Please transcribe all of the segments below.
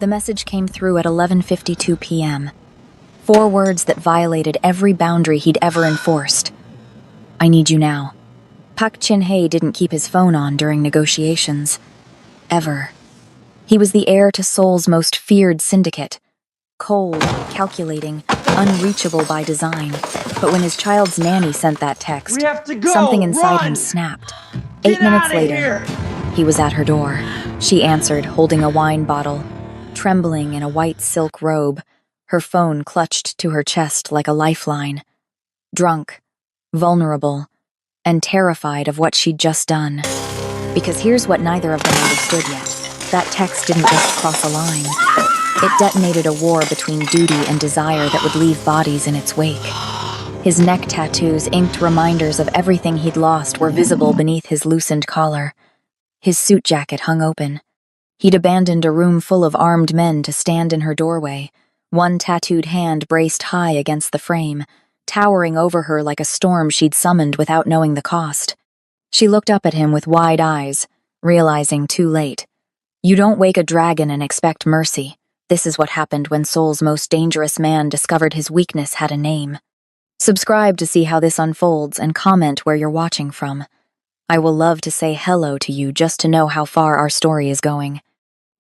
The message came through at 11:52 p.m. 4 words that violated every boundary he'd ever enforced. I need you now. Park Chin-hye didn't keep his phone on during negotiations. Ever. He was the heir to Seoul's most feared syndicate. Cold, calculating, unreachable by design. But when his child's nanny sent that text, we have to go. Something inside him Run. snapped. Get 8 minutes outta later, here. he was at her door. She answered, holding a wine bottle, trembling in a white silk robe, her phone clutched to her chest like a lifeline. Drunk, vulnerable, and terrified of what she'd just done. Because here's what neither of them understood yet. That text didn't just cross a line. It detonated a war between duty and desire that would leave bodies in its wake. His neck tattoos, inked reminders of everything he'd lost, were visible beneath his loosened collar. His suit jacket hung open. He'd abandoned a room full of armed men to stand in her doorway, one tattooed hand braced high against the frame, towering over her like a storm she'd summoned without knowing the cost. She looked up at him with wide eyes, realizing too late. You don't wake a dragon and expect mercy. This is what happened when Seoul's most dangerous man discovered his weakness had a name. Subscribe to see how this unfolds and comment where you're watching from. I will love to say hello to you just to know how far our story is going.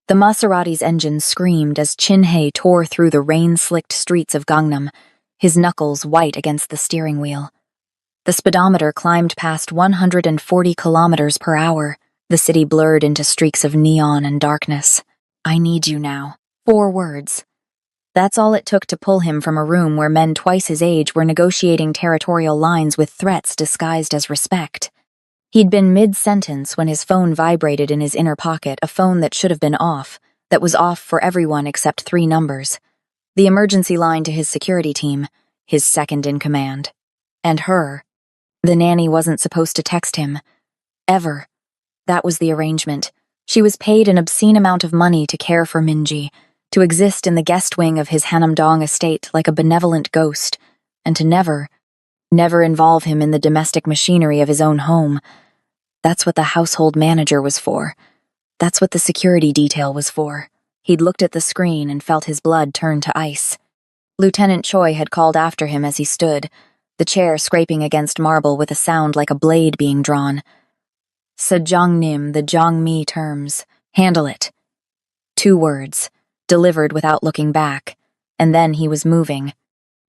The Maserati's engine screamed as Chin-hye tore through the rain-slicked streets of Gangnam, his knuckles white against the steering wheel. The speedometer climbed past 140 kilometers per hour, the city blurred into streaks of neon and darkness. I need you now. 4 words. That's all it took to pull him from a room where men twice his age were negotiating territorial lines with threats disguised as respect. He'd been mid-sentence when his phone vibrated in his inner pocket, a phone that should have been off, that was off for everyone except 3 numbers. The emergency line to his security team, his second in command. And her. The nanny wasn't supposed to text him. Ever. That was the arrangement. She was paid an obscene amount of money to care for Minji, to exist in the guest wing of his Hanam-dong estate like a benevolent ghost, and to never involve him in the domestic machinery of his own home. That's what the household manager was for. That's what the security detail was for. He'd looked at the screen and felt his blood turn to ice. Lieutenant Choi had called after him as he stood, the chair scraping against marble with a sound like a blade being drawn. Sejongnim, the Jongmi terms. Handle it. 2 words, delivered without looking back, and then he was moving.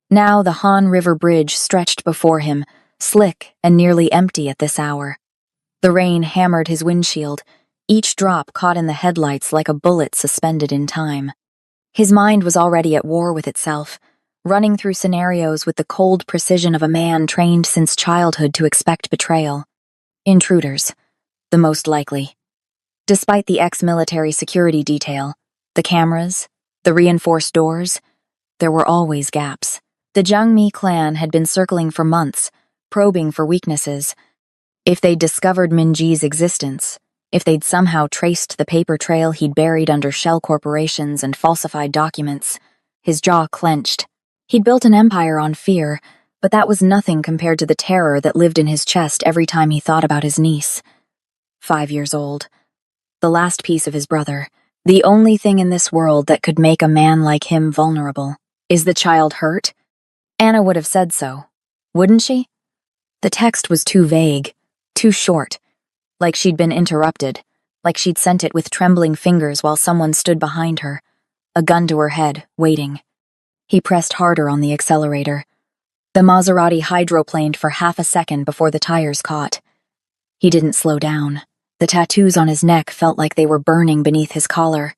Now the Han River Bridge stretched before him, slick and nearly empty at this hour. The rain hammered his windshield, each drop caught in the headlights like a bullet suspended in time. His mind was already at war with itself, running through scenarios with the cold precision of a man trained since childhood to expect betrayal. Intruders, the most likely. Despite the ex-military security detail, the cameras, the reinforced doors, there were always gaps. The Jangmi clan had been circling for months, probing for weaknesses. If they'd discovered Minji's existence, if they'd somehow traced the paper trail he'd buried under shell corporations and falsified documents, his jaw clenched. He'd built an empire on fear, but that was nothing compared to the terror that lived in his chest every time he thought about his niece. 5 years old. The last piece of his brother. The only thing in this world that could make a man like him vulnerable. Is the child hurt? Anna would have said so, wouldn't she? The text was too vague, too short, like she'd been interrupted, like she'd sent it with trembling fingers while someone stood behind her, a gun to her head, waiting. He pressed harder on the accelerator. The Maserati hydroplaned for half a second before the tires caught. He didn't slow down. The tattoos on his neck felt like they were burning beneath his collar.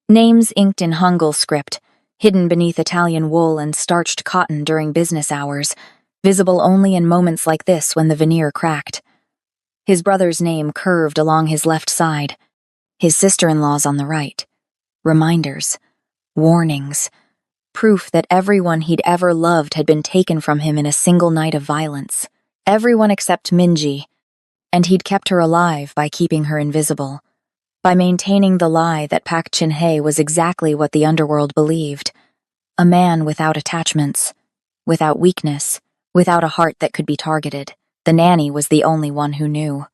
Names inked in Hangul script, hidden beneath Italian wool and starched cotton during business hours, visible only in moments like this when the veneer cracked. His brother's name curved along his left side, his sister-in-law's on the right. Reminders, warnings, proof that everyone he'd ever loved had been taken from him in a single night of violence. Everyone except Minji, and he'd kept her alive by keeping her invisible, by maintaining the lie that Park Chin-hye was exactly what the underworld believed, a man without attachments, without weakness, without a heart that could be targeted. The nanny was the only one who knew.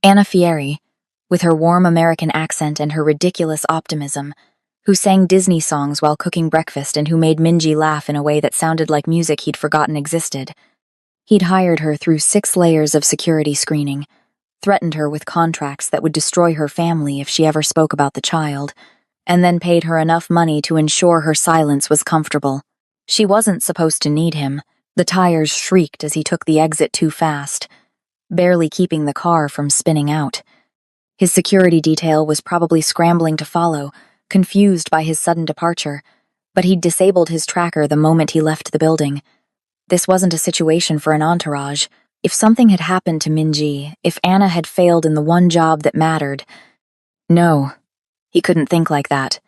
Anna Fieri, with her warm American accent and her ridiculous optimism, who sang Disney songs while cooking breakfast and who made Minji laugh in a way that sounded like music he'd forgotten existed. He'd hired her through 6 layers of security screening, threatened her with contracts that would destroy her family if she ever spoke about the child, and then paid her enough money to ensure her silence was comfortable. She wasn't supposed to need him. The tires shrieked as he took the exit too fast, barely keeping the car from spinning out. His security detail was probably scrambling to follow, confused by his sudden departure, but he'd disabled his tracker the moment he left the building. This wasn't a situation for an entourage. If something had happened to Minji, if Anna had failed in the one job that mattered— No, he couldn't think like that.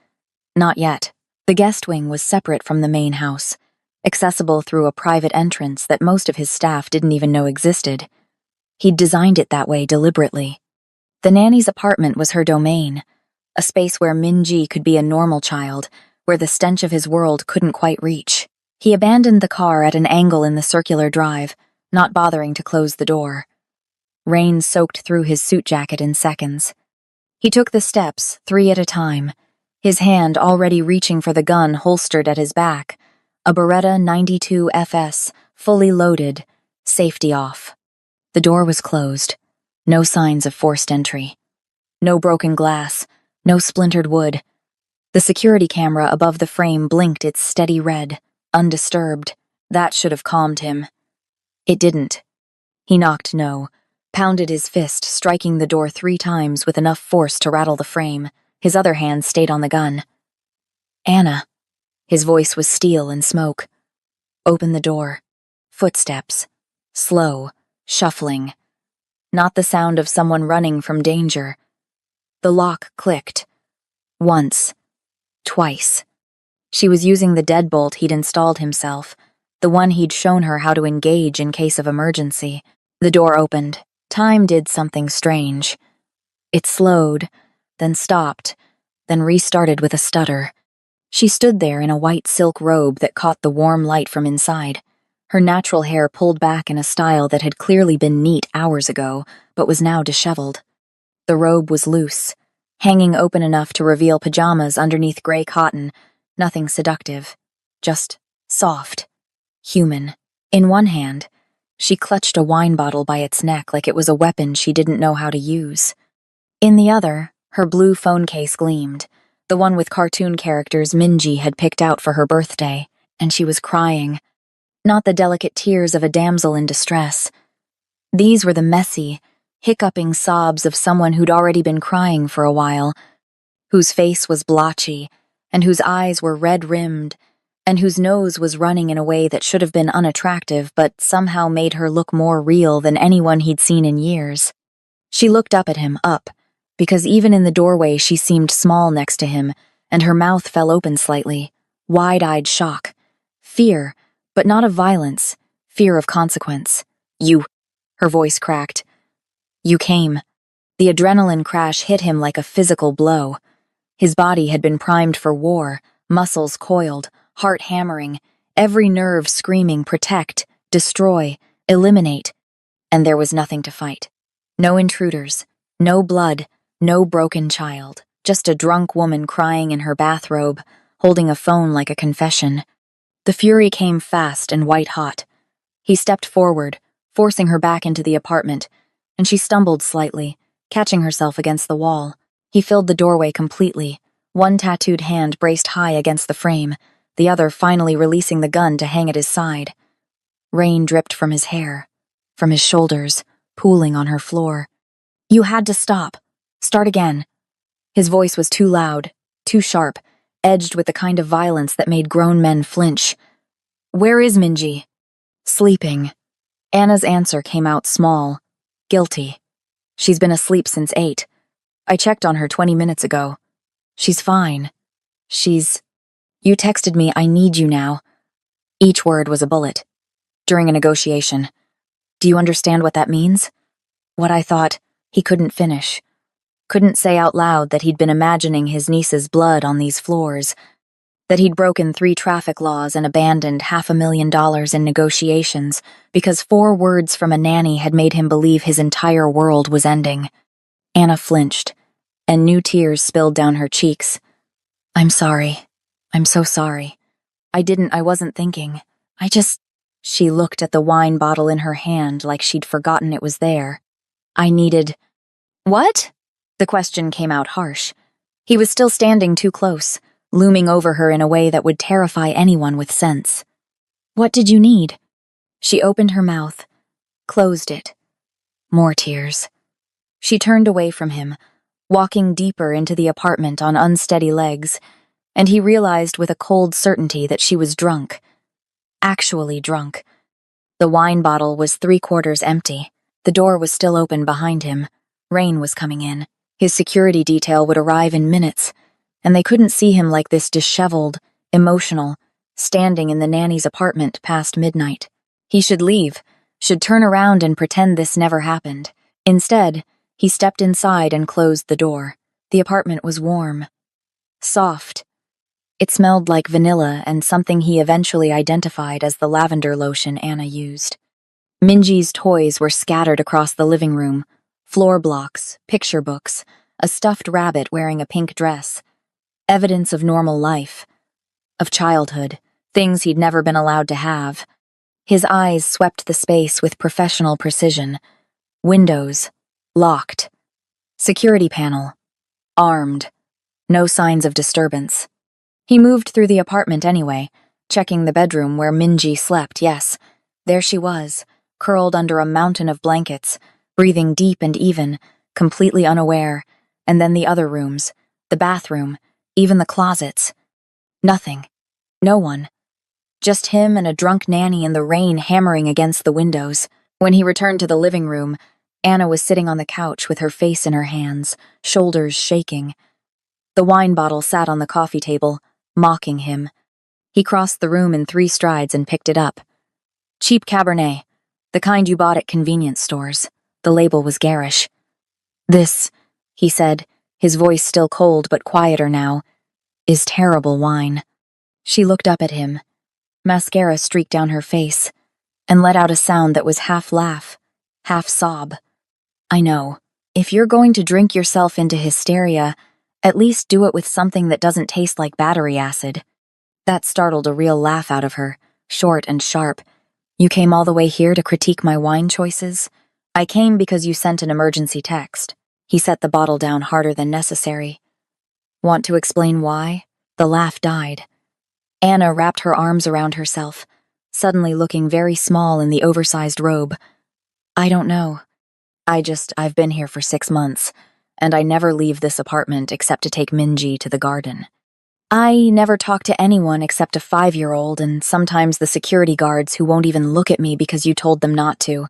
Not yet. The guest wing was separate from the main house, accessible through a private entrance that most of his staff didn't even know existed. He'd designed it that way deliberately. The nanny's apartment was her domain, a space where Minji could be a normal child, where the stench of his world couldn't quite reach. He abandoned the car at an angle in the circular drive, not bothering to close the door. Rain soaked through his suit jacket in seconds. He took the steps, 3 at a time, his hand already reaching for the gun holstered at his back, a Beretta 92 FS, fully loaded, safety off. The door was closed. No signs of forced entry. No broken glass, no splintered wood. The security camera above the frame blinked its steady red, undisturbed. That should have calmed him. It didn't. He knocked no, pounded his fist, striking the door 3 times with enough force to rattle the frame. His other hand stayed on the gun. Anna. His voice was steel and smoke. Open the door. Footsteps. Slow, shuffling. Not the sound of someone running from danger. The lock clicked. Once. Twice. She was using the deadbolt he'd installed himself, the one he'd shown her how to engage in case of emergency. The door opened. Time did something strange. It slowed, then stopped, then restarted with a stutter. She stood there in a white silk robe that caught the warm light from inside, her natural hair pulled back in a style that had clearly been neat hours ago, but was now disheveled. The robe was loose, hanging open enough to reveal pajamas underneath gray cotton, nothing seductive, just soft, human. In one hand, she clutched a wine bottle by its neck like it was a weapon she didn't know how to use. In the other, her blue phone case gleamed, the one with cartoon characters Minji had picked out for her birthday, and she was crying. Not the delicate tears of a damsel in distress. These were the messy, hiccuping sobs of someone who'd already been crying for a while, whose face was blotchy, and whose eyes were red-rimmed, and whose nose was running in a way that should have been unattractive but somehow made her look more real than anyone he'd seen in years. She looked up at him, because even in the doorway she seemed small next to him, and her mouth fell open slightly, wide-eyed shock. Fear, but not of violence, fear of consequence. You, her voice cracked. You came. The adrenaline crash hit him like a physical blow. His body had been primed for war, muscles coiled, heart hammering, every nerve screaming protect, destroy, eliminate, and there was nothing to fight. No intruders, no blood, no broken child, just a drunk woman crying in her bathrobe, holding a phone like a confession. The fury came fast and white-hot. He stepped forward, forcing her back into the apartment, and she stumbled slightly, catching herself against the wall. He filled the doorway completely, one tattooed hand braced high against the frame, the other finally releasing the gun to hang at his side. Rain dripped from his hair, from his shoulders, pooling on her floor. You had to stop. Start again. His voice was too loud, too sharp, edged with the kind of violence that made grown men flinch. Where is Minji? Sleeping. Anna's answer came out small, guilty. She's been asleep since 8. I checked on her 20 minutes ago. She's fine. You texted me, I need you now. Each word was a bullet. During a negotiation. Do you understand what that means? What I thought he couldn't finish. Couldn't say out loud that he'd been imagining his niece's blood on these floors, that he'd broken 3 traffic laws and abandoned $500,000 in negotiations because 4 words from a nanny had made him believe his entire world was ending. Anna flinched, and new tears spilled down her cheeks. I'm sorry. I'm so sorry. I wasn't thinking. She looked at the wine bottle in her hand like she'd forgotten it was there. I needed. What? The question came out harsh. He was still standing too close, looming over her in a way that would terrify anyone with sense. What did you need? She opened her mouth, closed it. More tears. She turned away from him, walking deeper into the apartment on unsteady legs, and he realized with a cold certainty that she was drunk. Actually drunk. The wine bottle was 3/4 empty. The door was still open behind him. Rain was coming in. His security detail would arrive in minutes, and they couldn't see him like this disheveled, emotional, standing in the nanny's apartment past midnight. He should leave, should turn around and pretend this never happened. Instead, he stepped inside and closed the door. The apartment was warm. Soft. It smelled like vanilla and something he eventually identified as the lavender lotion Anna used. Minji's toys were scattered across the living room. Floor blocks, picture books, a stuffed rabbit wearing a pink dress. Evidence of normal life. Of childhood. Things he'd never been allowed to have. His eyes swept the space with professional precision. Windows. Locked. Security panel. Armed. No signs of disturbance. He moved through the apartment anyway, checking the bedroom where Minji slept, yes. There she was, curled under a mountain of blankets, breathing deep and even, completely unaware, and then the other rooms, the bathroom, even the closets. Nothing. No one. Just him and a drunk nanny in the rain hammering against the windows. When he returned to the living room, Anna was sitting on the couch with her face in her hands, shoulders shaking. The wine bottle sat on the coffee table, mocking him. He crossed the room in 3 strides and picked it up. Cheap Cabernet, the kind you bought at convenience stores. The label was garish. This, he said, his voice still cold but quieter now, is terrible wine. She looked up at him. Mascara streaked down her face, and let out a sound that was half laugh, half sob. I know. If you're going to drink yourself into hysteria, at least do it with something that doesn't taste like battery acid. That startled a real laugh out of her, short and sharp. You came all the way here to critique my wine choices? I came because you sent an emergency text. He set the bottle down harder than necessary. Want to explain why? The laugh died. Anna wrapped her arms around herself, suddenly looking very small in the oversized robe. I don't know. I've been here for 6 months, and I never leave this apartment except to take Minji to the garden. I never talk to anyone except a 5-year-old and sometimes the security guards who won't even look at me because you told them not to.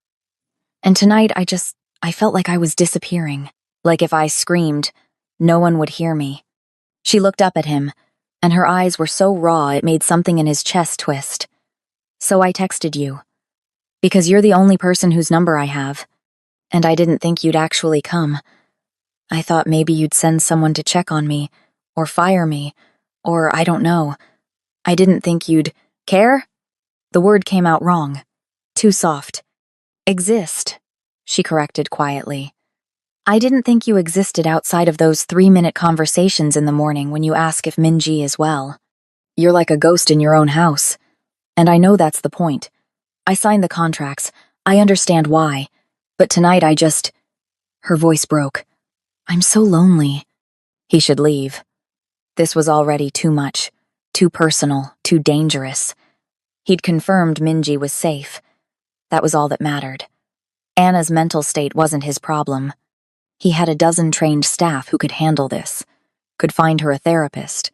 And tonight I felt like I was disappearing, like if I screamed, no one would hear me. She looked up at him, and her eyes were so raw it made something in his chest twist. So I texted you. Because you're the only person whose number I have. And I didn't think you'd actually come. I thought maybe you'd send someone to check on me, or fire me, or I don't know. I didn't think you'd care? The word came out wrong. Too soft. Exist, she corrected quietly. I didn't think you existed outside of those 3-minute conversations in the morning when you ask if Minji is well. You're like a ghost in your own house. And I know that's the point. I signed the contracts. I understand why. But tonight Her voice broke. I'm so lonely. He should leave. This was already too much. Too personal. Too dangerous. He'd confirmed Minji was safe. That was all that mattered. Anna's mental state wasn't his problem. He had a dozen trained staff who could handle this. Could find her a therapist.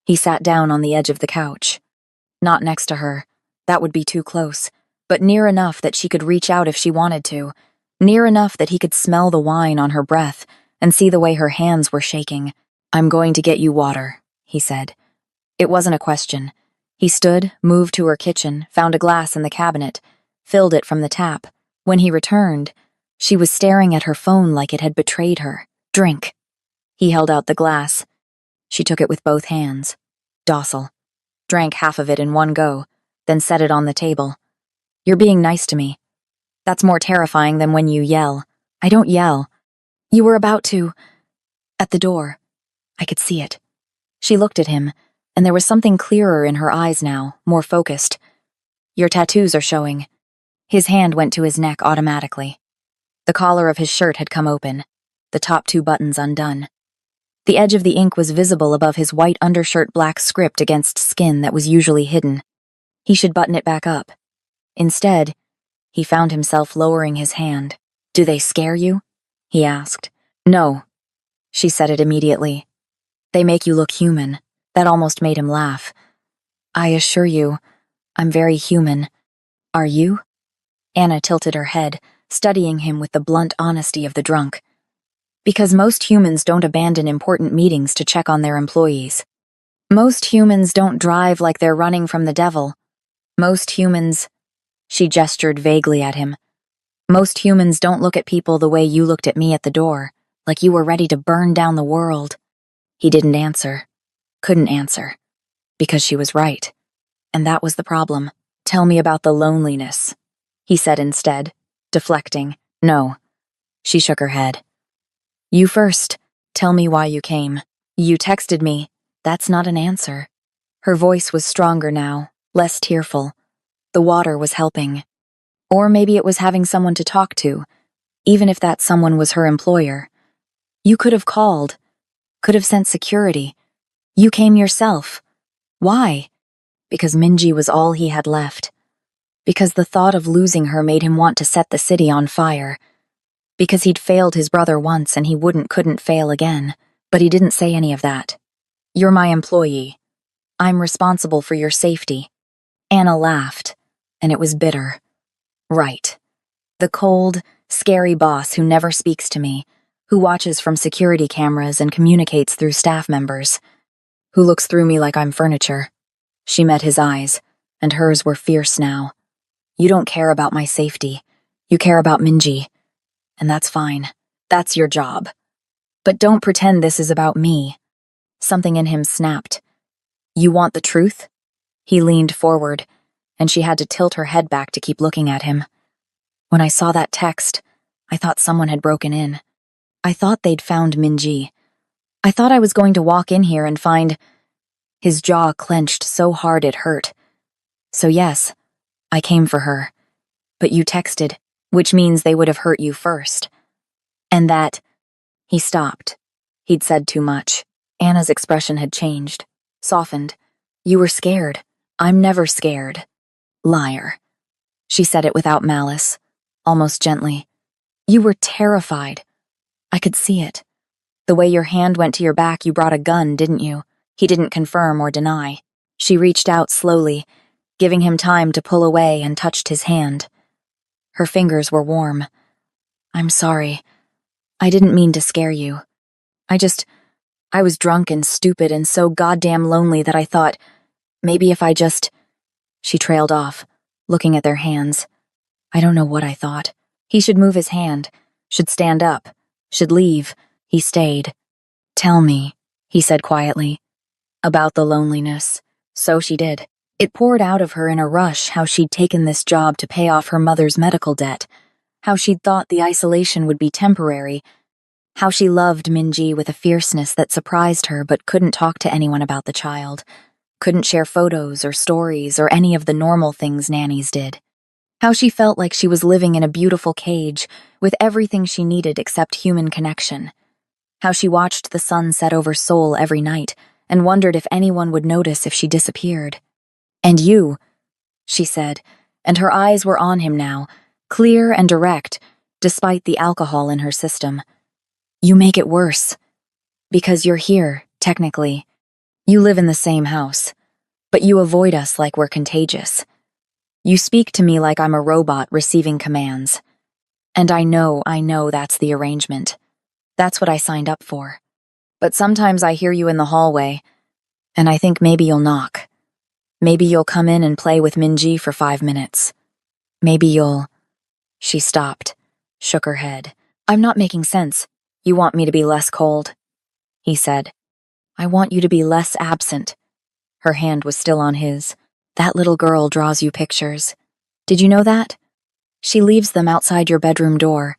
He sat down on the edge of the couch. Not next to her. That would be too close. But near enough that she could reach out if she wanted to. Near enough that he could smell the wine on her breath and see the way her hands were shaking. I'm going to get you water, he said. It wasn't a question. He stood, moved to her kitchen, found a glass in the cabinet, filled it from the tap. When he returned, she was staring at her phone like it had betrayed her. Drink. He held out the glass. She took it with both hands. Docile. Drank half of it in one go, then set it on the table. You're being nice to me. That's more terrifying than when you yell. I don't yell. You were about to... At the door. I could see it. She looked at him, and there was something clearer in her eyes now, more focused. Your tattoos are showing. His hand went to his neck automatically. The collar of his shirt had come open, the top 2 buttons undone. The edge of the ink was visible above his white undershirt black script against skin that was usually hidden. He should button it back up. Instead, he found himself lowering his hand. Do they scare you? He asked. No. She said it immediately. They make you look human. That almost made him laugh. I assure you, I'm very human. Are you? Anna tilted her head, studying him with the blunt honesty of the drunk. Because most humans don't abandon important meetings to check on their employees. Most humans don't drive like they're running from the devil. Most humans... She gestured vaguely at him. Most humans don't look at people the way you looked at me at the door, like you were ready to burn down the world. He didn't answer. Couldn't answer. Because she was right. And that was the problem. Tell me about the loneliness, he said instead, deflecting. No. She shook her head. You first. Tell me why you came. You texted me. That's not an answer. Her voice was stronger now, less tearful. The water was helping. Or maybe it was having someone to talk to, even if that someone was her employer. You could have called. Could have sent security. You came yourself. Why? Because Minji was all he had left. Because the thought of losing her made him want to set the city on fire. Because he'd failed his brother once and he couldn't fail again. But he didn't say any of that. You're my employee. I'm responsible for your safety. Anna laughed, and it was bitter. Right. The cold, scary boss who never speaks to me, who watches from security cameras and communicates through staff members, who looks through me like I'm furniture. She met his eyes, and hers were fierce now. You don't care about my safety. You care about Minji. And that's fine. That's your job. But don't pretend this is about me. Something in him snapped. You want the truth? He leaned forward, and she had to tilt her head back to keep looking at him. When I saw that text, I thought someone had broken in. I thought they'd found Minji. I thought I was going to walk in here and find... His jaw clenched so hard it hurt. So yes, I came for her. But you texted, which means they would have hurt you first. And that... He stopped. He'd said too much. Anna's expression had changed, softened. You were scared. I'm never scared. Liar. She said it without malice, almost gently. You were terrified. I could see it. The way your hand went to your back, you brought a gun, didn't you? He didn't confirm or deny. She reached out slowly, giving him time to pull away, and touched his hand. Her fingers were warm. I'm sorry. I didn't mean to scare you. I was drunk and stupid and so goddamn lonely that I thought, maybe if I just... She trailed off, looking at their hands. I don't know what I thought. He should move his hand, should stand up, should leave. He stayed. Tell me, he said quietly, about the loneliness. So she did. It poured out of her in a rush how she'd taken this job to pay off her mother's medical debt, how she'd thought the isolation would be temporary, how she loved Minji with a fierceness that surprised her but couldn't talk to anyone about the child, couldn't share photos or stories or any of the normal things nannies did. How she felt like she was living in a beautiful cage with everything she needed except human connection. How she watched the sun set over Seoul every night and wondered if anyone would notice if she disappeared. And you, she said, and her eyes were on him now, clear and direct, despite the alcohol in her system. You make it worse. Because you're here, technically. You live in the same house. But you avoid us like we're contagious. You speak to me like I'm a robot receiving commands. And I know that's the arrangement. That's what I signed up for. But sometimes I hear you in the hallway, and I think maybe you'll knock. Maybe you'll come in and play with Minji for 5 minutes. Maybe you'll... She stopped, shook her head. I'm not making sense. You want me to be less cold? He said. I want you to be less absent. Her hand was still on his. That little girl draws you pictures. Did you know that? She leaves them outside your bedroom door.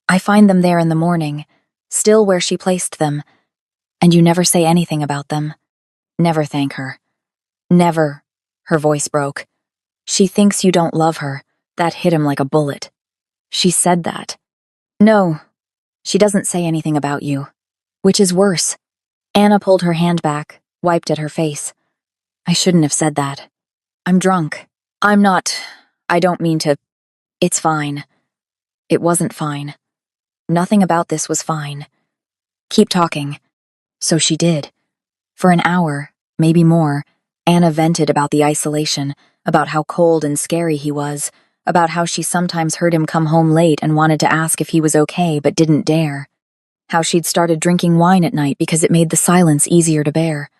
I find them there in the morning, still where she placed them, and you never say anything about them. Never thank her. Never. Her voice broke. She thinks you don't love her. That hit him like a bullet. She said that. No, she doesn't say anything about you. Which is worse. Anna pulled her hand back, wiped at her face. I shouldn't have said that. I'm drunk. I'm not. I don't mean to. It's fine. It wasn't fine. Nothing about this was fine. Keep talking. So she did. For an hour, maybe more, Anna vented about the isolation, about how cold and scary he was, about how she sometimes heard him come home late and wanted to ask if he was okay but didn't dare. How she'd started drinking wine at night because it made the silence easier to bear.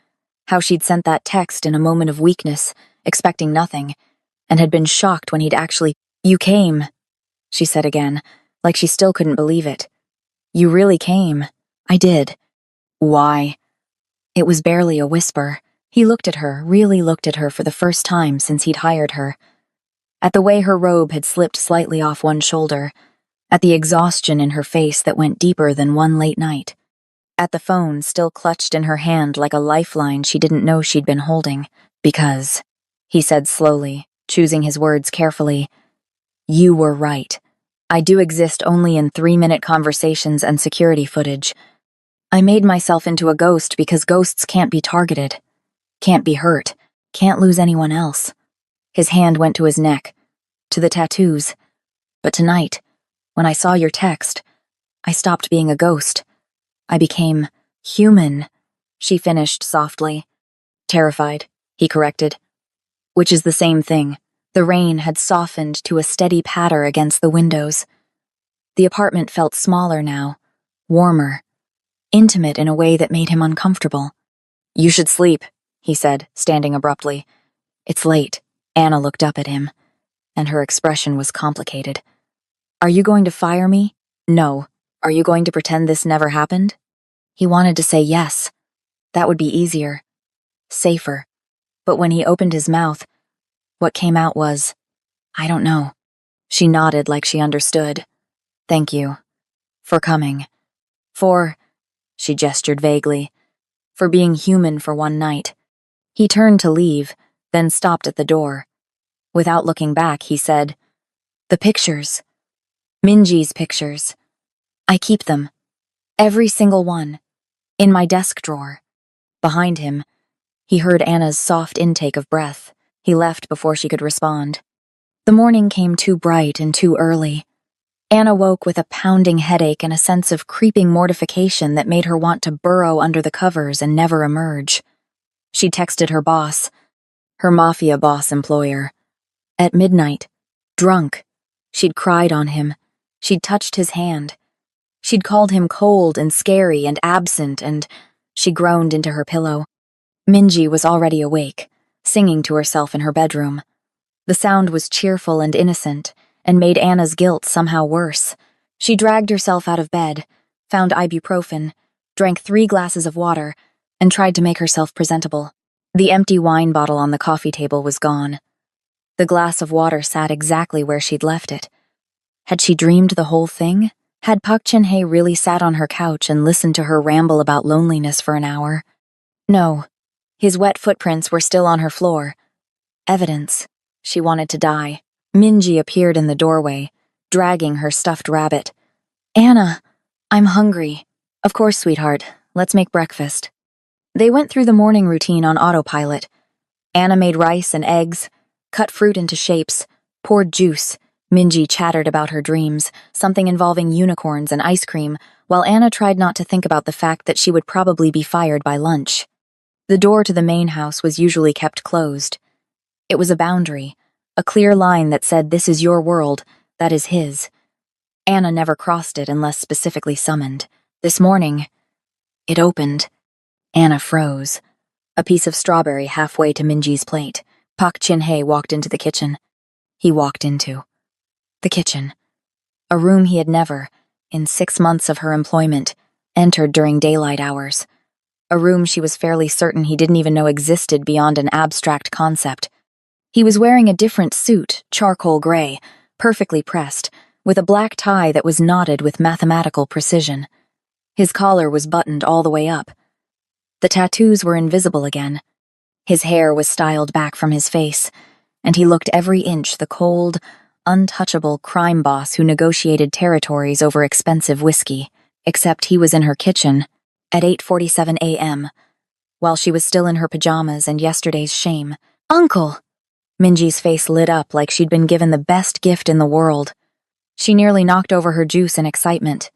How she'd sent that text in a moment of weakness, expecting nothing, and had been shocked when he'd actually, You came, she said again, like she still couldn't believe it. You really came. I did. Why? It was barely a whisper. He looked at her, really looked at her for the first time since he'd hired her. At the way her robe had slipped slightly off one shoulder, at the exhaustion in her face that went deeper than one late night, at the phone still clutched in her hand like a lifeline she didn't know she'd been holding. Because, he said slowly, choosing his words carefully, you were right. I do exist only in 3-minute conversations and security footage. I made myself into a ghost because ghosts can't be targeted, can't be hurt, can't lose anyone else. His hand went to his neck, to the tattoos. But tonight, when I saw your text, I stopped being a ghost. I became human, she finished softly. Terrified, he corrected. Which is the same thing. The rain had softened to a steady patter against the windows. The apartment felt smaller now, warmer, intimate in a way that made him uncomfortable. You should sleep, he said, standing abruptly. It's late. Anna looked up at him, and her expression was complicated. Are you going to fire me? No. Are you going to pretend this never happened? He wanted to say yes. That would be easier, safer. But when he opened his mouth, what came out was, I don't know. She nodded like she understood. Thank you. For coming. She gestured vaguely. For being human for one night. He turned to leave, then stopped at the door. Without looking back, he said, The pictures. Minji's pictures. I keep them. Every single one. In my desk drawer. Behind him, he heard Anna's soft intake of breath. He left before she could respond. The morning came too bright and too early. Anna woke with a pounding headache and a sense of creeping mortification that made her want to burrow under the covers and never emerge. She texted her boss, her Mafia boss employer. At midnight, drunk, she'd cried on him. She'd touched his hand. She'd called him cold and scary and absent, and she groaned into her pillow. Minji was already awake, singing to herself in her bedroom. The sound was cheerful and innocent, and made Anna's guilt somehow worse. She dragged herself out of bed, found ibuprofen, drank 3 glasses of water, and tried to make herself presentable. The empty wine bottle on the coffee table was gone. The glass of water sat exactly where she'd left it. Had she dreamed the whole thing? Had Park Chin-hye really sat on her couch and listened to her ramble about loneliness for an hour? No. His wet footprints were still on her floor. Evidence. She wanted to die. Minji appeared in the doorway, dragging her stuffed rabbit. Anna, I'm hungry. Of course, sweetheart. Let's make breakfast. They went through the morning routine on autopilot. Anna made rice and eggs, cut fruit into shapes, poured juice. Minji chattered about her dreams, something involving unicorns and ice cream, while Anna tried not to think about the fact that she would probably be fired by lunch. The door to the main house was usually kept closed. It was a boundary, a clear line that said this is your world, that is his. Anna never crossed it unless specifically summoned. This morning, it opened. Anna froze. A piece of strawberry halfway to Minji's plate. Park Chin-hye walked into the kitchen. He walked into the kitchen. A room he had never, in 6 months of her employment, entered during daylight hours. A room she was fairly certain he didn't even know existed beyond an abstract concept. He was wearing a different suit, charcoal gray, perfectly pressed, with a black tie that was knotted with mathematical precision. His collar was buttoned all the way up. The tattoos were invisible again, His hair was styled back from his face, and he looked every inch the cold, untouchable crime boss who negotiated territories over expensive whiskey, except he was in her kitchen at 8:47 a.m., while she was still in her pajamas and yesterday's shame. "Uncle!" Minji's face lit up like she'd been given the best gift in the world. She nearly knocked over her juice in excitement.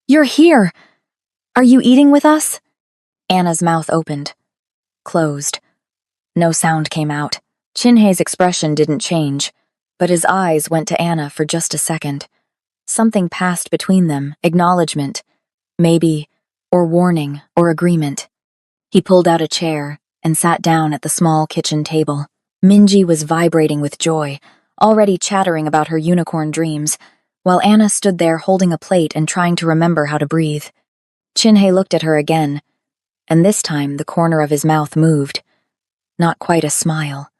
"You're here! Are you eating with us?" Anna's mouth opened, closed. No sound came out. Chinhe's expression didn't change, but his eyes went to Anna for just a second. Something passed between them, acknowledgement, maybe, or warning, or agreement. He pulled out a chair and sat down at the small kitchen table. Minji was vibrating with joy, already chattering about her unicorn dreams, while Anna stood there holding a plate and trying to remember how to breathe. Chinhe looked at her again, and this time the corner of his mouth moved. Not quite a smile.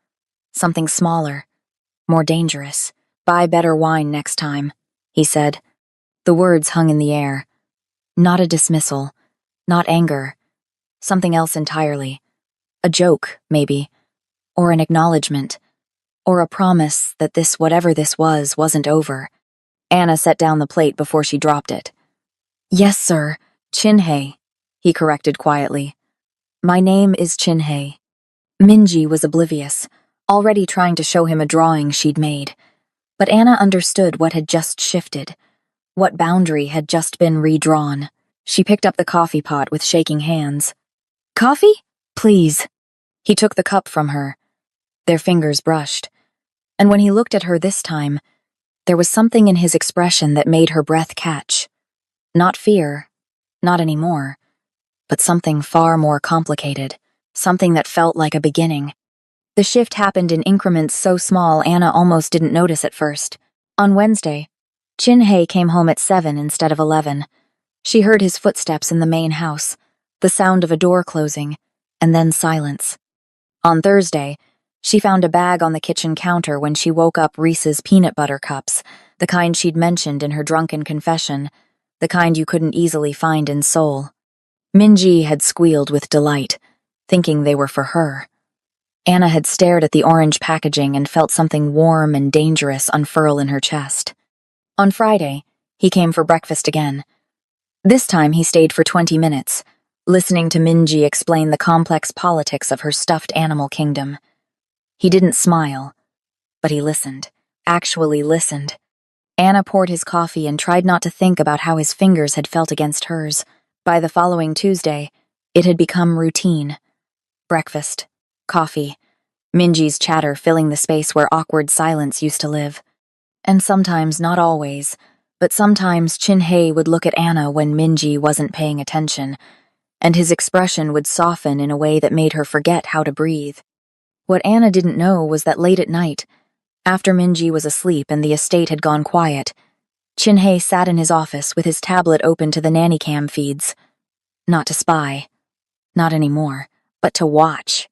Something smaller, more dangerous. "Buy better wine next time," he said. The words hung in the air. Not a dismissal, not anger. Something else entirely. A joke, maybe. Or an acknowledgement. Or a promise that this, whatever this was, wasn't over. Anna set down the plate before she dropped it. "Yes, sir. Chinhe," he corrected quietly. "My name is Chinhe." Minji was oblivious, already trying to show him a drawing she'd made. But Anna understood what had just shifted, what boundary had just been redrawn. She picked up the coffee pot with shaking hands. "Coffee? Please." He took the cup from her. Their fingers brushed. And when he looked at her this time, there was something in his expression that made her breath catch. Not fear, not anymore, but something far more complicated, something that felt like a beginning. The shift happened in increments so small Anna almost didn't notice at first. On Wednesday, Chinhe came home at 7 instead of 11. She heard his footsteps in the main house, the sound of a door closing, and then silence. On Thursday, she found a bag on the kitchen counter when she woke up Reese's peanut butter cups, the kind she'd mentioned in her drunken confession, the kind you couldn't easily find in Seoul. Minji had squealed with delight, thinking they were for her. Anna had stared at the orange packaging and felt something warm and dangerous unfurl in her chest. On Friday, he came for breakfast again. This time he stayed for 20 minutes, listening to Minji explain the complex politics of her stuffed animal kingdom. He didn't smile, but he listened, actually listened. Anna poured his coffee and tried not to think about how his fingers had felt against hers. By the following Tuesday, it had become routine. Breakfast, coffee, Minji's chatter filling the space where awkward silence used to live. And sometimes, not always, but sometimes Chinhe would look at Anna when Minji wasn't paying attention, and his expression would soften in a way that made her forget how to breathe. What Anna didn't know was that late at night, after Minji was asleep and the estate had gone quiet, Chinhe sat in his office with his tablet open to the Nanny cam feeds. Not to spy. Not anymore, but to watch.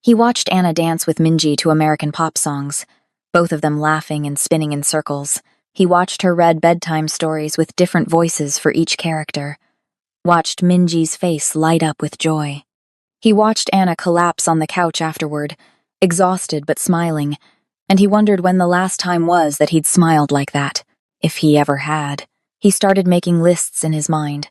He watched Anna dance with Minji to American pop songs, both of them laughing and spinning in circles. He watched her read bedtime stories with different voices for each character. Watched Minji's face light up with joy. He watched Anna collapse on the couch afterward, exhausted but smiling, and he wondered when the last time was that he'd smiled like that, if he ever had. He started making lists in his mind.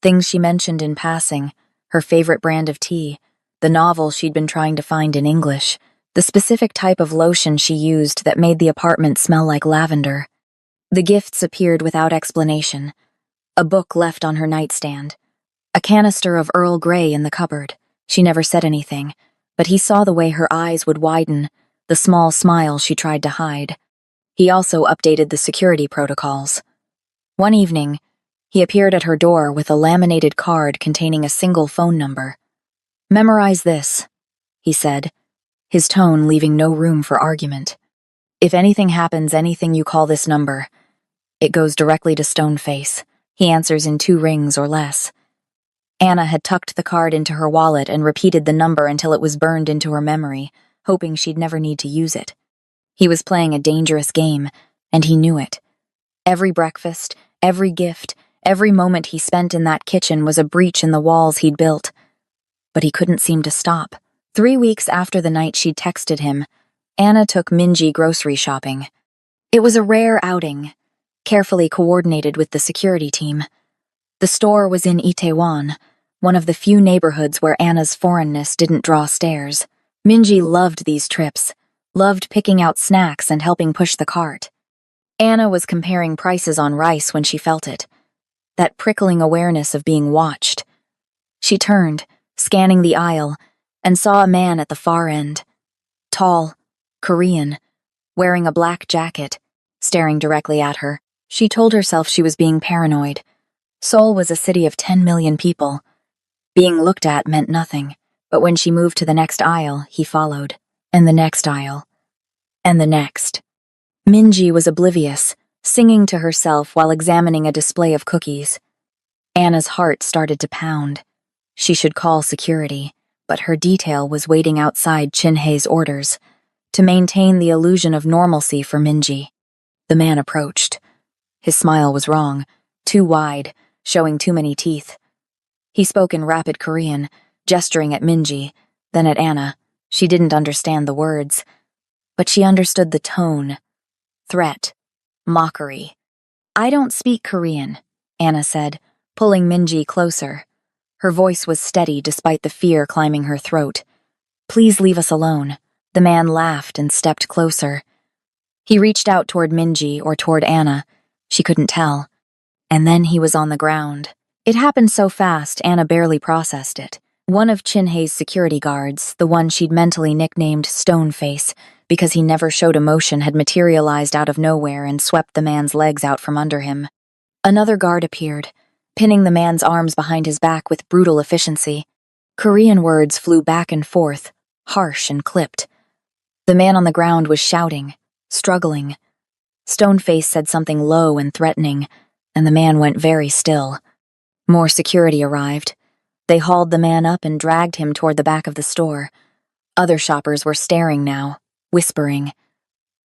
Things she mentioned in passing, her favorite brand of tea, the novel she'd been trying to find in English, the specific type of lotion she used that made the apartment smell like lavender. The gifts appeared without explanation. A book left on her nightstand. A canister of Earl Grey in the cupboard. She never said anything, but he saw the way her eyes would widen, the small smile she tried to hide. He also updated the security protocols. One evening, he appeared at her door with a laminated card containing a single phone number. "Memorize this," he said, his tone leaving no room for argument. "If anything happens, anything you call this number, it goes directly to Stoneface. He answers in 2 rings or less." Anna had tucked the card into her wallet and repeated the number until it was burned into her memory, hoping she'd never need to use it. He was playing a dangerous game, and he knew it. Every breakfast, every gift, every moment he spent in that kitchen was a breach in the walls he'd built. But he couldn't seem to stop. 3 weeks after the night she'd texted him, Anna took Minji grocery shopping. It was a rare outing, carefully coordinated with the security team. The store was in Itaewon, one of the few neighborhoods where Anna's foreignness didn't draw stares. Minji loved these trips, loved picking out snacks and helping push the cart. Anna was comparing prices on rice when she felt it, that prickling awareness of being watched. She turned, scanning the aisle, and saw a man at the far end. Tall, Korean, wearing a black jacket, staring directly at her. She told herself she was being paranoid. Seoul was a city of 10 million people. Being looked at meant nothing, but when she moved to the next aisle, he followed, and the next aisle, and the next. Minji was oblivious, singing to herself while examining a display of cookies. Anna's heart started to pound. She should call security, but her detail was waiting outside Chin-hae's orders to maintain the illusion of normalcy for Minji. The man approached. His smile was wrong, too wide, showing too many teeth. He spoke in rapid Korean, gesturing at Minji, then at Anna. She didn't understand the words, but she understood the tone. Threat. Mockery. "I don't speak Korean," Anna said, pulling Minji closer. Her voice was steady despite the fear climbing her throat. "Please leave us alone." The man laughed and stepped closer. He reached out toward Minji or toward Anna. She couldn't tell. And then he was on the ground. It happened so fast, Anna barely processed it. One of Chin-hae's security guards, the one she'd mentally nicknamed Stoneface, because he never showed emotion, had materialized out of nowhere and swept the man's legs out from under him. Another guard appeared, pinning the man's arms behind his back with brutal efficiency. Korean words flew back and forth, harsh and clipped. The man on the ground was shouting, struggling. Stoneface said something low and threatening, and the man went very still. More security arrived. They hauled the man up and dragged him toward the back of the store. Other shoppers were staring now, whispering.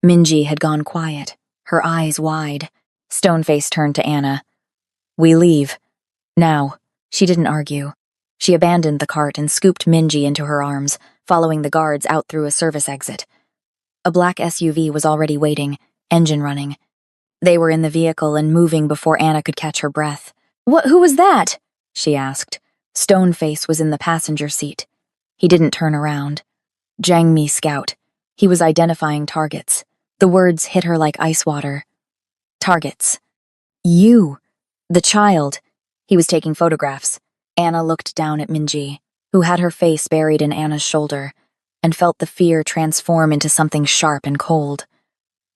Minji had gone quiet, her eyes wide. Stoneface turned to Anna. "We leave. Now." She didn't argue. She abandoned the cart and scooped Minji into her arms, following the guards out through a service exit. A black SUV was already waiting, engine running. They were in the vehicle and moving before Anna could catch her breath. Who was that?" she asked. Stoneface was in the passenger seat. He didn't turn around. "Jangmi Scout." He was identifying targets. The words hit her like ice water. "Targets. You. The child." He was taking photographs. Anna looked down at Minji, who had her face buried in Anna's shoulder, and felt the fear transform into something sharp and cold.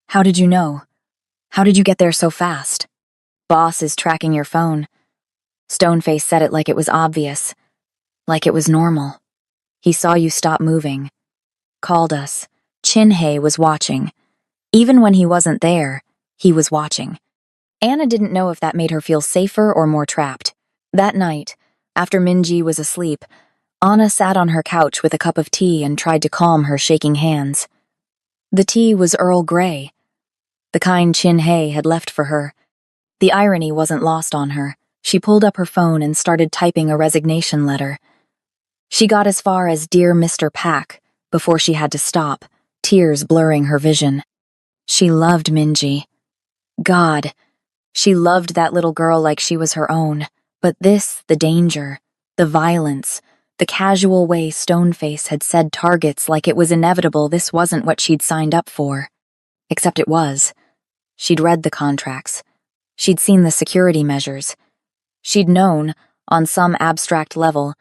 "How did you know? How did you get there so fast?" "Boss is tracking your phone." Stoneface said it like it was obvious, like it was normal. "He saw you stop moving. Called us. Chin-hae was watching. Even when he wasn't there, he was watching." Anna didn't know if that made her feel safer or more trapped. That night, after Minji was asleep, Anna sat on her couch with a cup of tea and tried to calm her shaking hands. The tea was Earl Grey, the kind Chin-hae had left for her. The irony wasn't lost on her. She pulled up her phone and started typing a resignation letter. She got as far as "Dear Mr. Pack" before she had to stop, tears blurring her vision. She loved Minji. God, she loved that little girl like she was her own. But this, the danger, the violence, the casual way Stoneface had said targets like it was inevitable, this wasn't what she'd signed up for. Except it was. She'd read the contracts. She'd seen the security measures. She'd known, on some abstract level,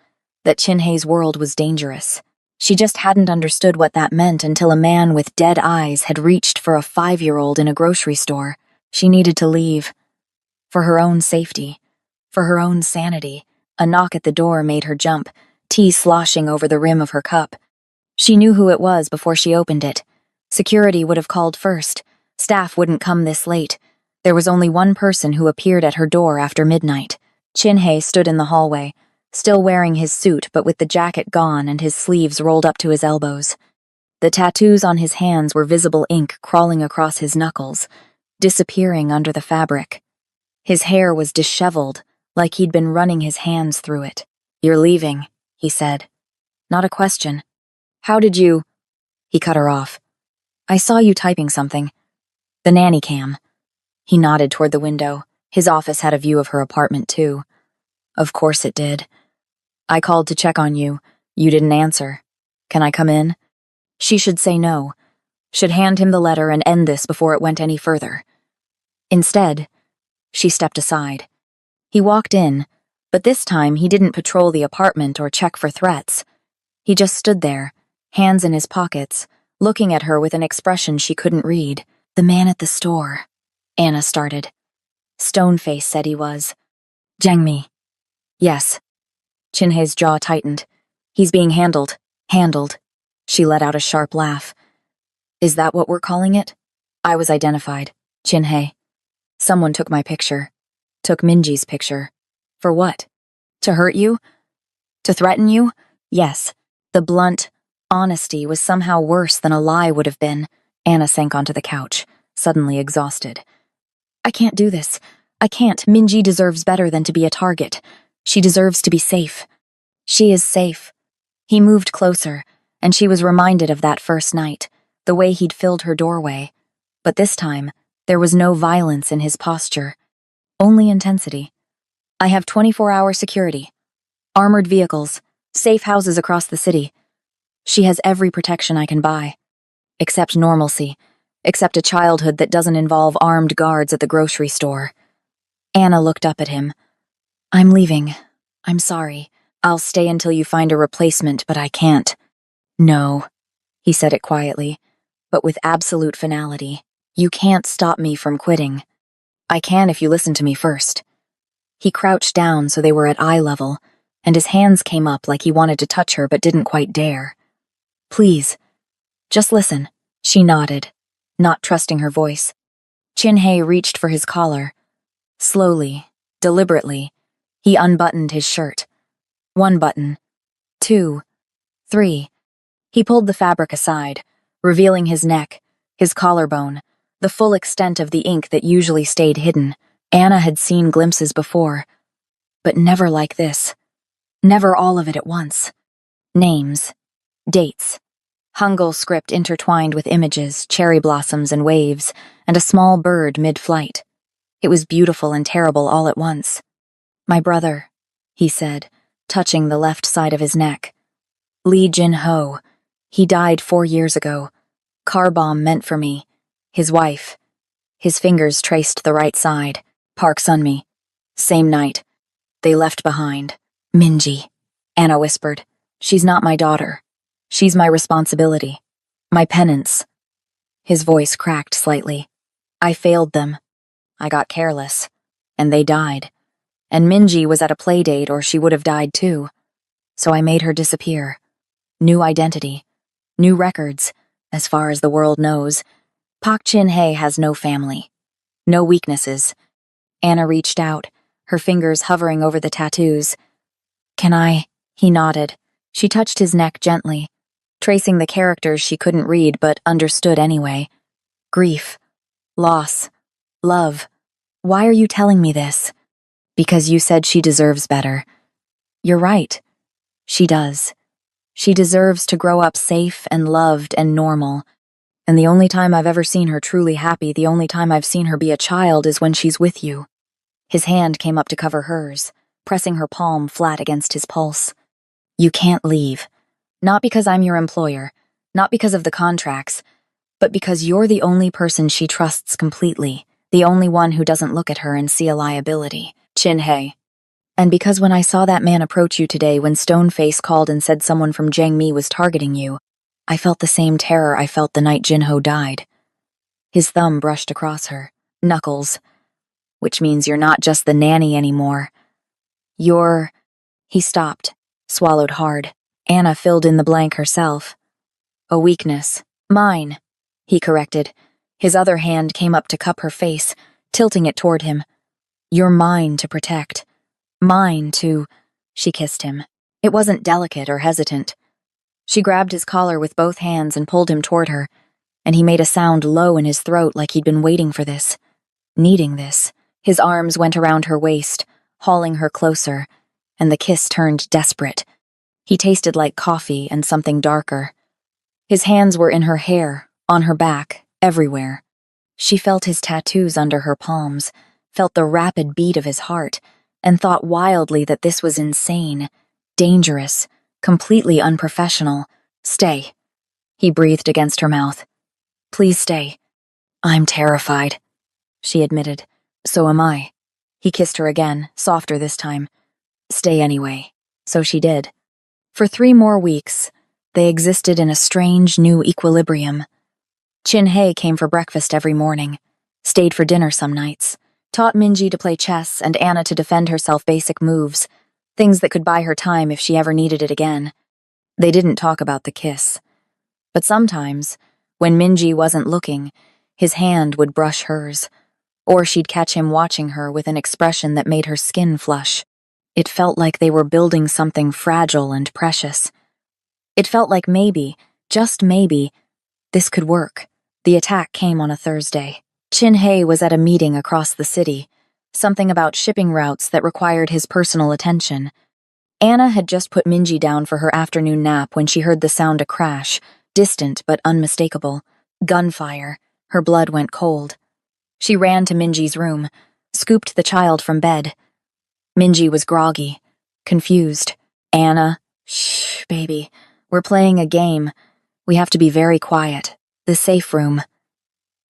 that Chin-hae's world was dangerous. She just hadn't understood what that meant until a man with dead eyes had reached for a 5-year-old in a grocery store. She needed to leave. For her own safety. For her own sanity. A knock at the door made her jump, tea sloshing over the rim of her cup. She knew who it was before she opened it. Security would have called first. Staff wouldn't come this late. There was only one person who appeared at her door after midnight. Chin-hae stood in the hallway, still wearing his suit but with the jacket gone and his sleeves rolled up to his elbows. The tattoos on his hands were visible ink crawling across his knuckles, disappearing under the fabric. His hair was disheveled, like he'd been running his hands through it. "You're leaving," he said. Not a question. How did you? He cut her off. I saw you typing something. The nanny cam. He nodded toward the window. His office had a view of her apartment, too. Of course it did. I called to check on you. You didn't answer. Can I come in? She should say no. Should hand him the letter and end this before it went any further. Instead, she stepped aside. He walked in, but this time he didn't patrol the apartment or check for threats. He just stood there, hands in his pockets, looking at her with an expression she couldn't read. The man at the store, Anna started. Stoneface said he was. Jangmi. Yes. Chinhe's jaw tightened. He's being handled. Handled. She let out a sharp laugh. Is that what we're calling it? I was identified. Chinhe. Someone took my picture. Took Minji's picture. For what? To hurt you? To threaten you? Yes. The blunt honesty was somehow worse than a lie would have been. Anna sank onto the couch, suddenly exhausted. I can't do this. I can't. Minji deserves better than to be a target. She deserves to be safe. She is safe. He moved closer, and she was reminded of that first night, the way he'd filled her doorway. But this time, there was no violence in his posture. Only intensity. I have 24-hour security. Armored vehicles. Safe houses across the city. She has every protection I can buy. Except normalcy. Except a childhood that doesn't involve armed guards at the grocery store. Anna looked up at him. I'm leaving. I'm sorry. I'll stay until you find a replacement, but I can't. No. He said it quietly, but with absolute finality. You can't stop me from quitting. I can if you listen to me first. He crouched down so they were at eye level, and his hands came up like he wanted to touch her but didn't quite dare. Please. Just listen. She nodded, not trusting her voice. Chinhe reached for his collar. Slowly, deliberately, he unbuttoned his shirt. 1 button. 2. 3. He pulled the fabric aside, revealing his neck, his collarbone, the full extent of the ink that usually stayed hidden. Anna had seen glimpses before, but never like this. Never all of it at once. Names. Dates. Hangul script intertwined with images, cherry blossoms and waves, and a small bird mid-flight. It was beautiful and terrible all at once. My brother, he said, touching the left side of his neck. Lee Jin-ho. He died 4 years ago. Car bomb meant for me. His wife. His fingers traced the right side. Park Sunmi. Same night. They left behind. Minji. Anna whispered. She's not my daughter. She's my responsibility. My penance. His voice cracked slightly. I failed them. I got careless. And they died. And Minji was at a play date or she would have died too. So I made her disappear. New identity. New records. As far as the world knows. Park Chin-hye has no family. No weaknesses. Anna reached out, her fingers hovering over the tattoos. Can I? He nodded. She touched his neck gently, tracing the characters she couldn't read but understood anyway. Grief. Loss. Love. Why are you telling me this? Because you said she deserves better. You're right. She does. She deserves to grow up safe and loved and normal. And the only time I've ever seen her truly happy, the only time I've seen her be a child is when she's with you. His hand came up to cover hers, pressing her palm flat against his pulse. You can't leave. Not because I'm your employer, not because of the contracts, but because you're the only person she trusts completely, the only one who doesn't look at her and see a liability. Chin-hye. And because when I saw that man approach you today when Stoneface called and said someone from Jangmi was targeting you, I felt the same terror I felt the night Jinho died. His thumb brushed across her. Knuckles. Which means you're not just the nanny anymore. You're... He stopped, swallowed hard. Anna filled in the blank herself. A weakness. Mine, he corrected. His other hand came up to cup her face, tilting it toward him. You're mine to protect. Mine to... She kissed him. It wasn't delicate or hesitant. She grabbed his collar with both hands and pulled him toward her, and he made a sound low in his throat like he'd been waiting for this, needing this. His arms went around her waist, hauling her closer, and the kiss turned desperate. He tasted like coffee and something darker. His hands were in her hair, on her back, everywhere. She felt his tattoos under her palms, felt the rapid beat of his heart, and thought wildly that this was insane, dangerous, completely unprofessional. "Stay," he breathed against her mouth. "Please stay." "I'm terrified," she admitted. "So am I." He kissed her again, softer this time. "Stay anyway." So she did. For 3 more weeks, they existed in a strange new equilibrium. Chin-hye came for breakfast every morning, stayed for dinner some nights, taught Minji to play chess and Anna to defend herself basic moves, things that could buy her time if she ever needed it again. They didn't talk about the kiss. But sometimes, when Minji wasn't looking, his hand would brush hers, or she'd catch him watching her with an expression that made her skin flush. It felt like they were building something fragile and precious. It felt like maybe, just maybe, this could work. The attack came on a Thursday. Chin-hye was at a meeting across the city, something about shipping routes that required his personal attention. Anna had just put Minji down for her afternoon nap when she heard the sound a crash, distant but unmistakable. Gunfire. Her blood went cold. She ran to Minji's room, scooped the child from bed. Minji was groggy, confused. "Anna, shh, baby. We're playing a game. We have to be very quiet. The safe room."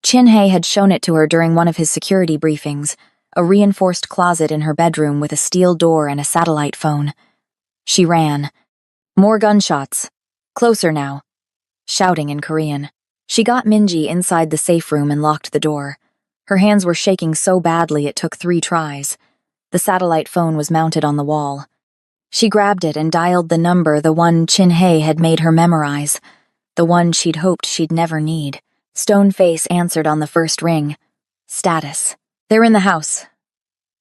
Chin-hye had shown it to her during one of his security briefings, a reinforced closet in her bedroom with a steel door and a satellite phone. She ran. More gunshots. "Closer now." Shouting in Korean. She got Minji inside the safe room and locked the door. Her hands were shaking so badly it took 3 tries. The satellite phone was mounted on the wall. She grabbed it and dialed the number, the one Chin-hye had made her memorize, the one she'd hoped she'd never need. Stoneface answered on the first ring. Status. "They're in the house.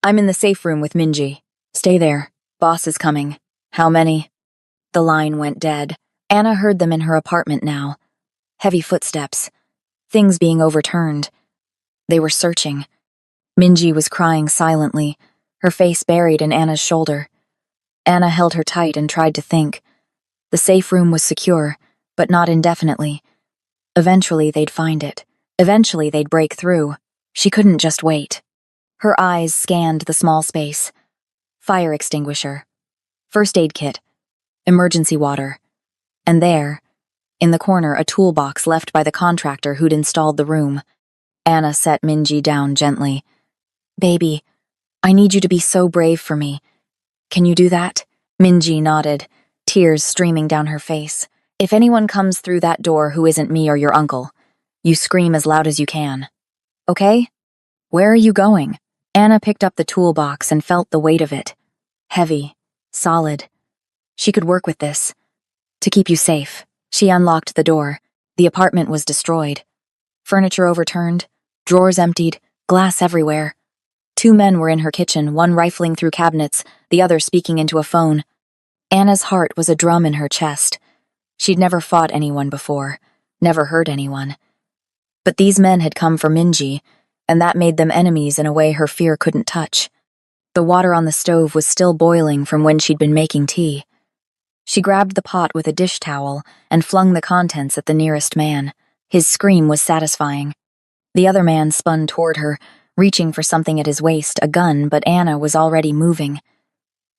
I'm in the safe room with Minji. Stay there. Boss is coming." "How many?" The line went dead. Anna heard them in her apartment now. Heavy footsteps. Things being overturned. They were searching. Minji was crying silently, her face buried in Anna's shoulder. Anna held her tight and tried to think. The safe room was secure, but not indefinitely. Eventually they'd find it. Eventually they'd break through. She couldn't just wait. Her eyes scanned the small space. Fire extinguisher. First aid kit. Emergency water. And there, in the corner, a toolbox left by the contractor who'd installed the room. Anna set Minji down gently. "Baby, I need you to be so brave for me. Can you do that?" Minji nodded, tears streaming down her face. "If anyone comes through that door who isn't me or your uncle, you scream as loud as you can. Okay? Where are you going?" Anna picked up the toolbox and felt the weight of it. Heavy, solid. She could work with this. "To keep you safe." She unlocked the door. The apartment was destroyed. Furniture overturned, drawers emptied, glass everywhere. 2 men were in her kitchen, one rifling through cabinets, the other speaking into a phone. Anna's heart was a drum in her chest. She'd never fought anyone before, never hurt anyone. But these men had come for Minji, and that made them enemies in a way her fear couldn't touch. The water on the stove was still boiling from when she'd been making tea. She grabbed the pot with a dish towel and flung the contents at the nearest man. His scream was satisfying. The other man spun toward her, reaching for something at his waist, a gun, but Anna was already moving.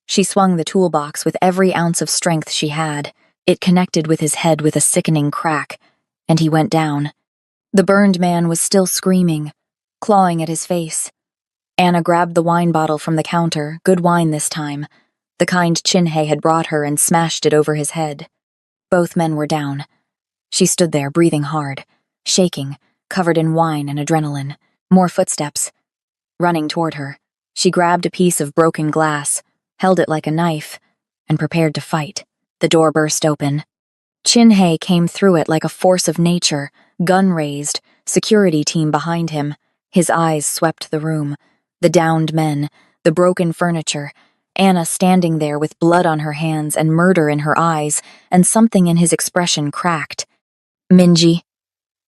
She swung the toolbox with every ounce of strength she had. It connected with his head with a sickening crack, and he went down. The burned man was still screaming, clawing at his face. Anna grabbed the wine bottle from the counter, good wine this time, the kind Chin-hye had brought her, and smashed it over his head. Both men were down. She stood there, breathing hard, shaking, covered in wine and adrenaline. More footsteps. Running toward her, she grabbed a piece of broken glass, held it like a knife, and prepared to fight. The door burst open. Chin-hye came through it like a force of nature, gun raised, security team behind him. His eyes swept the room. The downed men, the broken furniture, Anna standing there with blood on her hands and murder in her eyes, and something in his expression cracked. "Minji."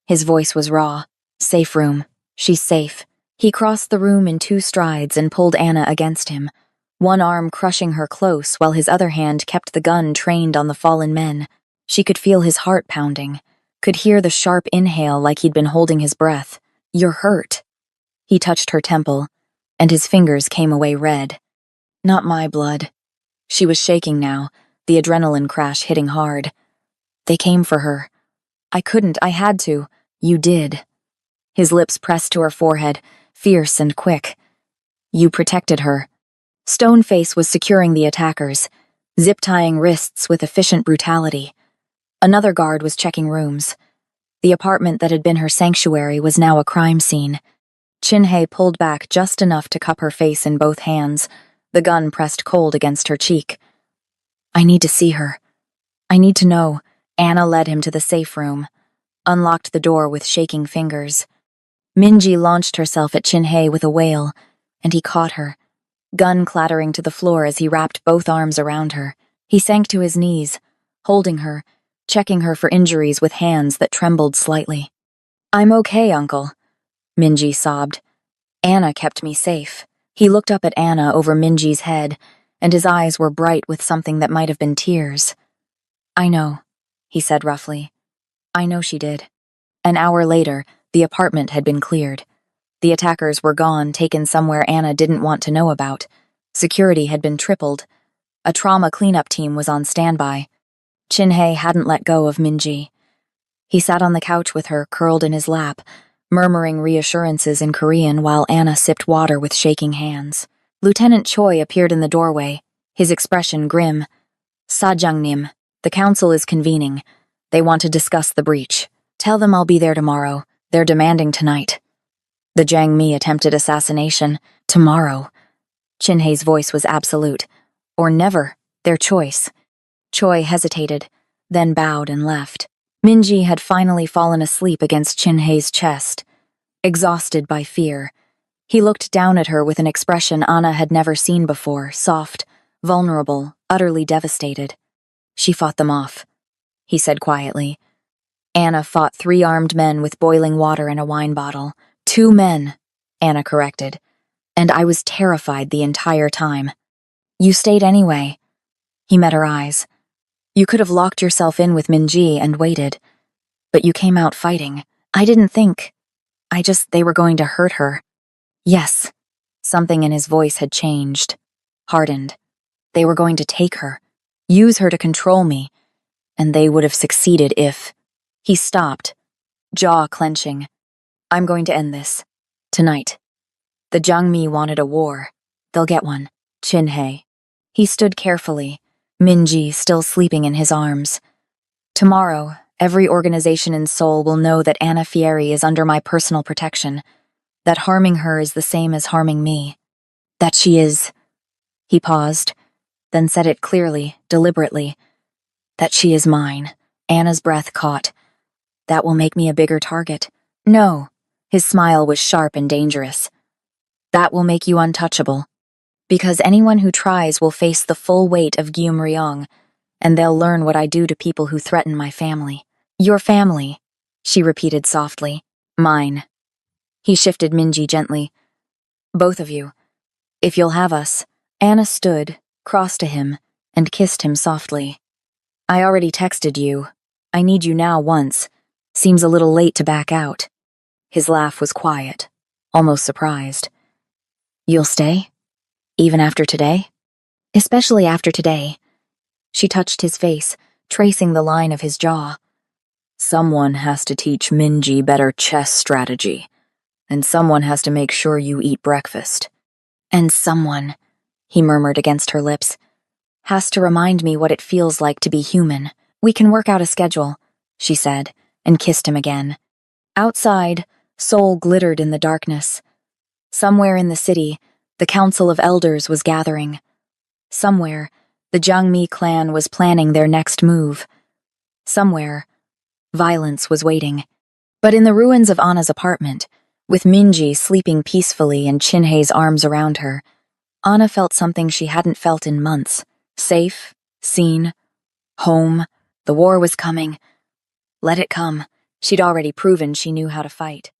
His voice was raw. "Safe room. She's safe." He crossed the room in 2 strides and pulled Anna against him, one arm crushing her close while his other hand kept the gun trained on the fallen men. She could feel his heart pounding. could hear the sharp inhale like he'd been holding his breath. "You're hurt." He touched her temple, and his fingers came away red. "Not my blood." She was shaking now, the adrenaline crash hitting hard. "They came for her. I couldn't, I had to." "You did." His lips pressed to her forehead, fierce and quick. "You protected her." Stoneface was securing the attackers, zip-tying wrists with efficient brutality. Another guard was checking rooms. The apartment that had been her sanctuary was now a crime scene. Chin-hei pulled back just enough to cup her face in both hands, the gun pressed cold against her cheek. "I need to see her. I need to know." Anna led him to the safe room, unlocked the door with shaking fingers. Minji launched herself at Chin-hei with a wail, and he caught her, gun clattering to the floor as he wrapped both arms around her. He sank to his knees, holding her, checking her for injuries with hands that trembled slightly. "I'm okay, Uncle," Minji sobbed. "Anna kept me safe." He looked up at Anna over Minji's head, and his eyes were bright with something that might have been tears. "I know," he said roughly. "I know she did." An hour later, the apartment had been cleared. The attackers were gone, taken somewhere Anna didn't want to know about. Security had been tripled. A trauma cleanup team was on standby. Chin-hei hadn't let go of Minji. He sat on the couch with her, curled in his lap, murmuring reassurances in Korean while Anna sipped water with shaking hands. Lieutenant Choi appeared in the doorway, his expression grim. "Sajangnim, the council is convening. They want to discuss the breach. Tell them I'll be there tomorrow. They're demanding tonight." The Jiang Mi attempted assassination. Tomorrow. Chin-hei's voice was absolute. Or never, their choice. Choi hesitated, then bowed and left. Minji had finally fallen asleep against Chin-hei's chest, exhausted by fear. He looked down at her with an expression Anna had never seen before, soft, vulnerable, utterly devastated. "She fought them off," he said quietly. "Anna fought 3 armed men with boiling water and a wine bottle. 2 men," Anna corrected. "And I was terrified the entire time." "You stayed anyway." He met her eyes. "You could have locked yourself in with Minji and waited. But you came out fighting. I didn't think. They were going to hurt her." "Yes." Something in his voice had changed, hardened. "They were going to take her, use her to control me. And they would have succeeded if..." He stopped, jaw clenching. "I'm going to end this. Tonight. The Jiangmi wanted a war. They'll get one." Chin-hei. He stood carefully, Minji still sleeping in his arms. "Tomorrow, every organization in Seoul will know that Anna Fieri is under my personal protection, that harming her is the same as harming me. That she is..." He paused, then said it clearly, deliberately. "That she is mine." Anna's breath caught. "That will make me a bigger target." "No." His smile was sharp and dangerous. "That will make you untouchable. Because anyone who tries will face the full weight of Gyum Ryong, and they'll learn what I do to people who threaten my family." "Your family," she repeated softly. "Mine." He shifted Minji gently. "Both of you. If you'll have us." Anna stood, crossed to him, and kissed him softly. "I already texted you. I need you now once. Seems a little late to back out." His laugh was quiet, almost surprised. "You'll stay? Even after today?" "Especially after today." She touched his face, tracing the line of his jaw. "Someone has to teach Minji better chess strategy, and someone has to make sure you eat breakfast." "And someone," he murmured against her lips, "has to remind me what it feels like to be human." "We can work out a schedule," she said, and kissed him again. Outside, Seoul glittered in the darkness. Somewhere in the city, the Council of Elders was gathering. Somewhere, the Jiangmi clan was planning their next move. Somewhere, violence was waiting. But in the ruins of Anna's apartment, with Minji sleeping peacefully and Chin-hei's arms around her, Anna felt something she hadn't felt in months. Safe, seen, home. The war was coming. Let it come. She'd already proven she knew how to fight.